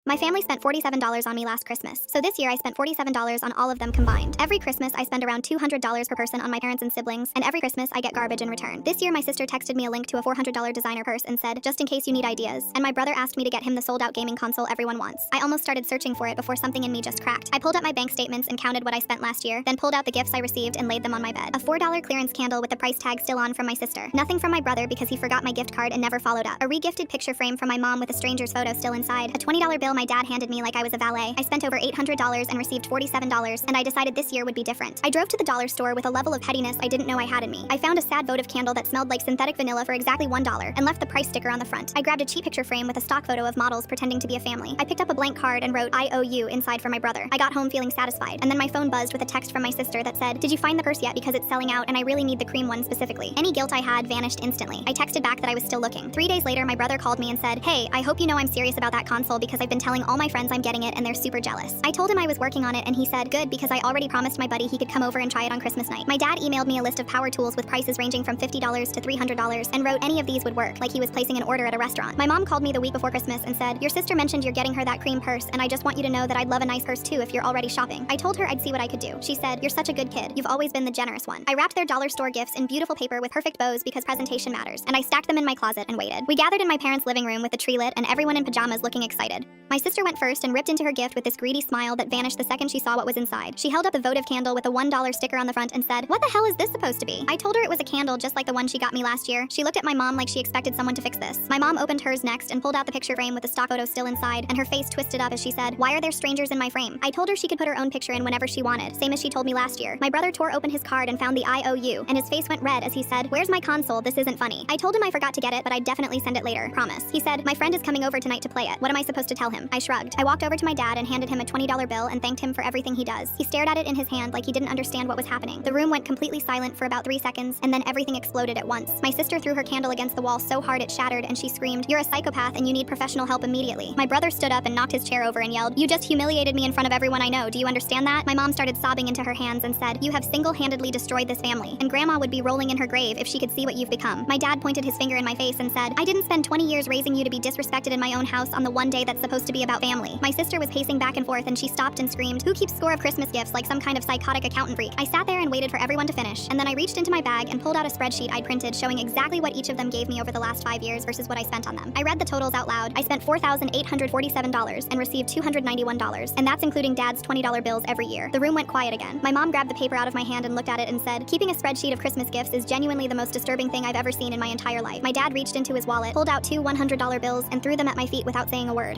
My family spent $47 on me last Christmas, so this year I spent $47 on all of them combined. Every Christmas I spend around $200 per person on my parents and siblings, and every Christmas I get garbage in return. This year my sister texted me a link to a $400 designer purse and said, just in case you need ideas, and my brother asked me to get him the sold-out gaming console everyone wants. I almost started searching for it before something in me just cracked. I pulled up my bank statements and counted what I spent last year, then pulled out the gifts I received and laid them on my bed. A $4 clearance candle with the price tag still on from my sister. Nothing from my brother because he forgot my gift card and never followed up. A re-gifted picture frame from my mom with a stranger's photo still inside. A $20 bill my dad handed me like I was a valet. I spent over $800 and received $47, and I decided this year would be different. I drove to the dollar store with a level of pettiness I didn't know I had in me. I found a sad votive candle that smelled like synthetic vanilla for exactly $1 and left the price sticker on the front. I grabbed a cheap picture frame with a stock photo of models pretending to be a family. I picked up a blank card and wrote I owe you inside for my brother. I got home feeling satisfied, and then my phone buzzed with a text from my sister that said, did you find the purse yet because it's selling out and I really need the cream one specifically. Any guilt I had vanished instantly. I texted back that I was still looking. 3 days later, my brother called me and said, hey, I hope you know I'm serious about that console because I've been telling all my friends I'm getting it and they're super jealous. I told him I was working on it and he said, good, because I already promised my buddy he could come over and try it on Christmas night. My dad emailed me a list of power tools with prices ranging from $50 to $300 and wrote any of these would work, like he was placing an order at a restaurant. My mom called me the week before Christmas and said, your sister mentioned you're getting her that cream purse and I just want you to know that I'd love a nice purse too if you're already shopping. I told her I'd see what I could do. She said, you're such a good kid. You've always been the generous one. I wrapped their dollar store gifts in beautiful paper with perfect bows because presentation matters, and I stacked them in my closet and waited. We gathered in my parents' living room with the tree lit and everyone in pajamas looking excited. My sister went first and ripped into her gift with this greedy smile that vanished the second she saw what was inside. She held up the votive candle with a $1 sticker on the front and said, what the hell is this supposed to be? I told her it was a candle just like the one she got me last year. She looked at my mom like she expected someone to fix this. My mom opened hers next and pulled out the picture frame with the stock photo still inside, and her face twisted up as she said, why are there strangers in my frame? I told her she could put her own picture in whenever she wanted, same as she told me last year. My brother tore open his card and found the I owe you, and his face went red as he said, where's my console? This isn't funny. I told him I forgot to get it, but I'd definitely send it later. Promise. He said, my friend is coming over tonight to play it. What am I supposed to tell him? I shrugged. I walked over to my dad and handed him a $20 bill and thanked him for everything he does. He stared at it in his hand like he didn't understand what was happening. The room went completely silent for about 3 seconds, and then everything exploded at once. My sister threw her candle against the wall so hard it shattered, and she screamed, you're a psychopath and you need professional help immediately. My brother stood up and knocked his chair over and yelled, you just humiliated me in front of everyone I know. Do you understand that? My mom started sobbing into her hands and said, you have single-handedly destroyed this family, and grandma would be rolling in her grave if she could see what you've become. My dad pointed his finger in my face and said, I didn't spend 20 years raising you to be disrespected in my own house on the one day that's supposed to be about family. My sister was pacing back and forth and she stopped and screamed, who keeps score of Christmas gifts like some kind of psychotic accountant freak? I sat there and waited for everyone to finish, and then I reached into my bag and pulled out a spreadsheet I'd printed showing exactly what each of them gave me over the last 5 years versus what I spent on them. I read the totals out loud. I spent $4,847 and received $291, and that's including Dad's $20 bills every year. The room went quiet again. My mom grabbed the paper out of my hand and looked at it and said, keeping a spreadsheet of Christmas gifts is genuinely the most disturbing thing I've ever seen in my entire life. My dad reached into his wallet, pulled out two $100 bills, and threw them at my feet without saying a word.